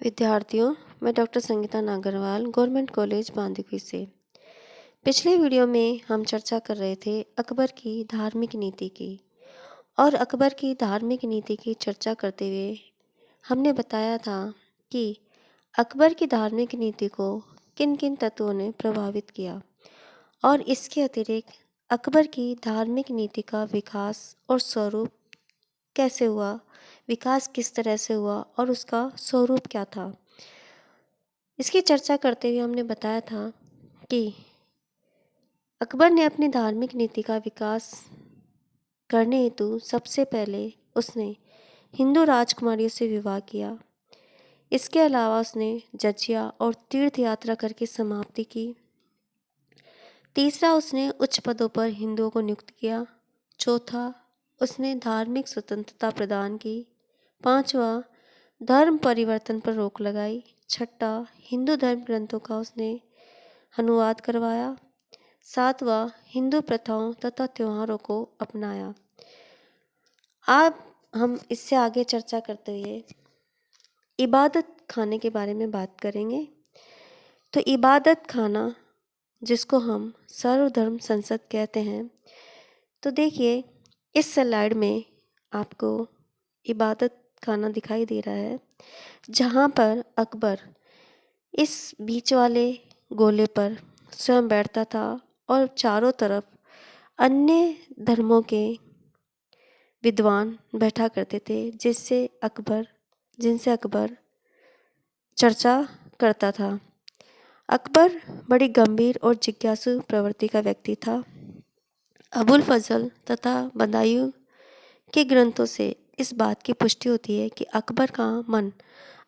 विद्यार्थियों, मैं doctor Sangeeta Nagarwal government college Bandikui से। पिछले वीडियो में हम चर्चा कर रहे थे अकबर की धार्मिक नीति की। और अकबर की धार्मिक नीति की चर्चा करते हुए हमने बताया था कि अकबर की धार्मिक नीति को किन किन तत्वों ने प्रभावित किया और इसके अतिरिक्त अकबर की धार्मिक नीति का विकास और स्वरूप कैसे हुआ, विकास किस तरह से हुआ और उसका स्वरूप क्या था। इसकी चर्चा करते हुए हमने बताया था कि अकबर ने अपनी धार्मिक नीति का विकास करने हेतु सबसे पहले उसने हिंदू राजकुमारियों से विवाह किया। इसके अलावा उसने जजिया और तीर्थ यात्रा करके समाप्ति की। तीसरा, उसने उच्च पदों पर हिंदुओं को नियुक्त किया। चौथा, उसने धार्मिक स्वतंत्रता प्रदान की। पांचवा, धर्म परिवर्तन पर रोक लगाई। छठा, हिंदू धर्म ग्रंथों का उसने अनुवाद करवाया। सातवां, हिंदू प्रथाओं तथा त्योहारों को अपनाया। अब हम इससे आगे चर्चा करते हुए इबादत खाने के बारे में बात करेंगे। तो इबादत खाना, जिसको हम सर्वधर्म संसद कहते हैं, तो देखिए इस स्लाइड में आपको इबादत खाना दिखाई दे रहा है, जहाँ पर अकबर इस बीच वाले गोले पर स्वयं बैठता था और चारों तरफ अन्य धर्मों के विद्वान बैठा करते थे, जिनसे अकबर चर्चा करता था। अकबर बड़ी गंभीर और जिज्ञासु प्रवृत्ति का व्यक्ति था। अबुल फजल तथा बदायूं के ग्रंथों से इस बात की पुष्टि होती है कि अकबर का मन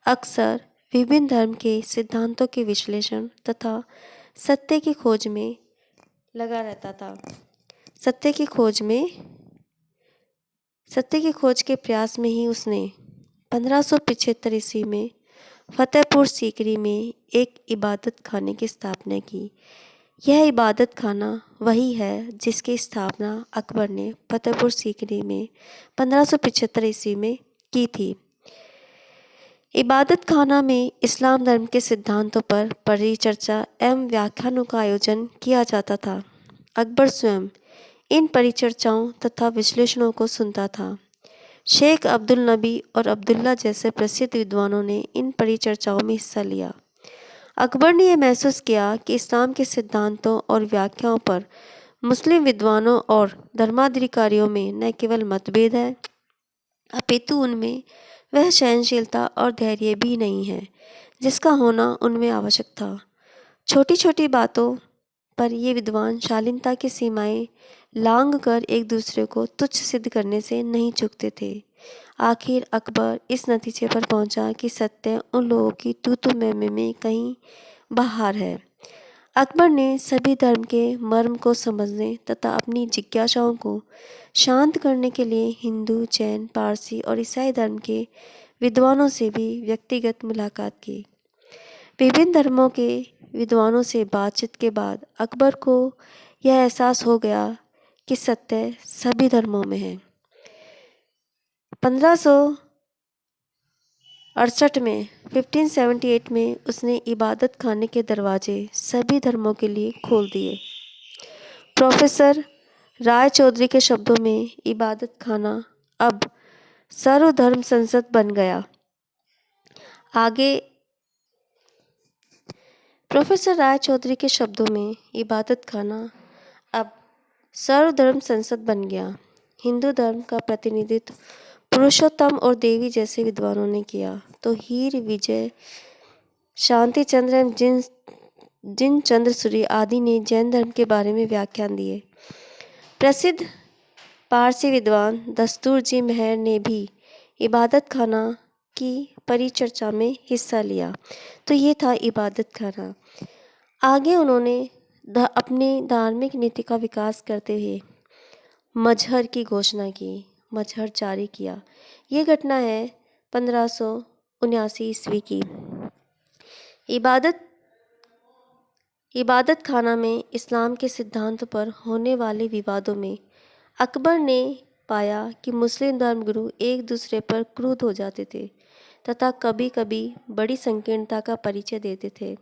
अक्सर विभिन्न धर्म के सिद्धांतों के विश्लेषण तथा सत्य की खोज में लगा रहता था। सत्य की खोज के प्रयास में ही उसने 1575 ईस्वी में फतेहपुर सीकरी में एक इबादत खाने की स्थापना की। यह इबादत खाना वही है जिसकी स्थापना अकबर ने फतेहपुर सीकरी में 1575 ईस्वी में की थी। इबादत खाना में इस्लाम धर्म के सिद्धांतों पर परिचर्चा एवं व्याख्यानों का आयोजन किया जाता था। अकबर स्वयं इन परिचर्चाओं तथा विश्लेषणों को सुनता था। शेख अब्दुल नबी और अब्दुल्ला जैसे प्रसिद्ध विद्वानों ने इन परिचर्चाओं में हिस्सा लिया। अकबर ने यह महसूस किया कि इस्लाम के सिद्धांतों और व्याख्याओं पर मुस्लिम विद्वानों और धर्माधिकारियों में न केवल मतभेद है, अपितु उनमें वह सहनशीलता और धैर्य भी नहीं है जिसका होना उनमें आवश्यक था। छोटी छोटी बातों पर ये विद्वान शालीनता की सीमाएं लांघ कर एक दूसरे को तुच्छ सिद्ध करने से नहीं चूकते थे। आखिर अकबर इस नतीजे पर पहुंचा कि सत्य उन लोगों की तू में कहीं बाहर है। अकबर ने सभी धर्म के मर्म को समझने तथा अपनी जिज्ञासाओं को शांत करने के लिए हिंदू, जैन, पारसी और ईसाई धर्म के विद्वानों से भी व्यक्तिगत मुलाकात की। विभिन्न धर्मों के विद्वानों से बातचीत के बाद अकबर को यह एहसास हो गया कि सत्य सभी धर्मों में है। 1578 में उसने इबादत खाने के दरवाजे सभी धर्मों के लिए खोल दिए। प्रोफेसर राय चौधरी के शब्दों में इबादत खाना अब सर्वधर्म संसद बन गया। आगे प्रोफेसर राय चौधरी के शब्दों में इबादत खाना अब सर्वधर्म संसद बन गया। हिंदू धर्म का प्रतिनिधित्व पुरुषोत्तम और देवी जैसे विद्वानों ने किया, तो हीर, विजय, शांति चंद्र एवं जिन चंद्र सूर्य आदि ने जैन धर्म के बारे में व्याख्यान दिए। प्रसिद्ध पारसी विद्वान दस्तूर जी मेहर ने भी इबादत खाना की परिचर्चा में हिस्सा लिया। तो ये था इबादत खाना। आगे उन्होंने अपनी धार्मिक नीति का विकास करते हुए मजहर की घोषणा की, मजहर जारी किया। ये घटना है 1579 ईस्वी की। इबादत खाना में इस्लाम के सिद्धांत पर होने वाले विवादों में अकबर ने पाया कि मुस्लिम धर्मगुरु एक दूसरे पर क्रुद्ध हो जाते थे तथा कभी कभी बड़ी संकीर्णता का परिचय देते थे।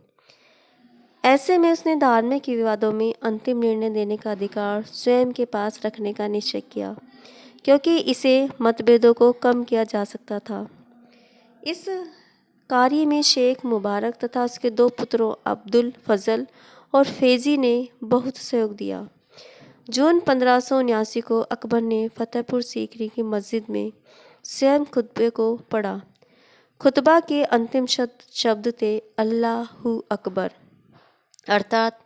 ऐसे में उसने धार्मिक विवादों में अंतिम निर्णय देने का अधिकार स्वयं के पास रखने का निश्चय किया, क्योंकि इसे मतभेदों को कम किया जा सकता था। इस कार्य में शेख मुबारक तथा उसके दो पुत्रों अब्दुल फजल और फैजी ने बहुत सहयोग दिया। जून 1579 को अकबर ने फतेहपुर सीकरी की मस्जिद में स्वयं खुतबे को पढ़ा। खुतबा के अंतिम शब्द थे अल्लाहु अकबर, अर्थात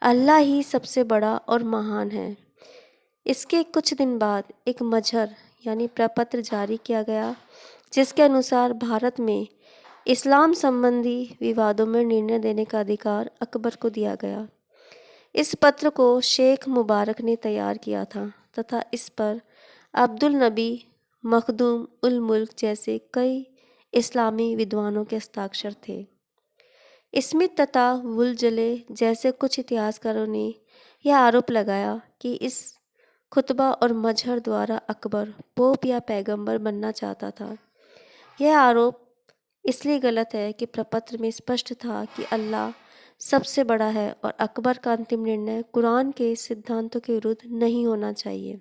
अल्लाह ही सबसे बड़ा और महान है। इसके कुछ दिन बाद एक मजहर यानी प्रपत्र जारी किया गया, जिसके अनुसार भारत में इस्लाम संबंधी विवादों में निर्णय देने का अधिकार अकबर को दिया गया। इस पत्र को शेख मुबारक ने तैयार किया था तथा इस पर अब्दुल नबी मखदूम उल मुल्क जैसे कई इस्लामी विद्वानों के हस्ताक्षर थे। स्मिथ तथा वुलजले जैसे कुछ इतिहासकारों ने यह आरोप लगाया कि इस खुतबा और मजहर द्वारा अकबर पोप या पैगंबर बनना चाहता था। यह आरोप इसलिए गलत है कि प्रपत्र में स्पष्ट था कि अल्लाह सबसे बड़ा है और अकबर का अंतिम निर्णय कुरान के सिद्धांतों के विरुद्ध नहीं होना चाहिए।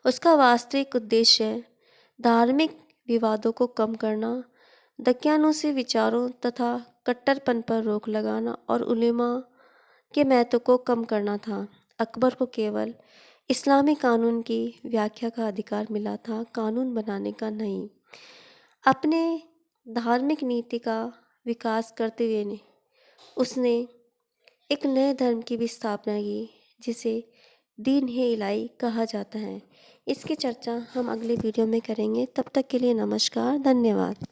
उसका वास्तविक उद्देश्य धार्मिक विवादों को कम करना, दकियानूसी विचारों तथा कट्टरपन पर रोक लगाना और उलेमा के महत्व को कम करना था। अकबर को केवल इस्लामी कानून की व्याख्या का अधिकार मिला था, कानून बनाने का नहीं। अपने धार्मिक नीति का विकास करते हुए उसने एक नए धर्म की भी स्थापना की, जिसे दीन ए इलाही कहा जाता है। इसकी चर्चा हम अगले वीडियो में करेंगे। तब तक के लिए नमस्कार, धन्यवाद।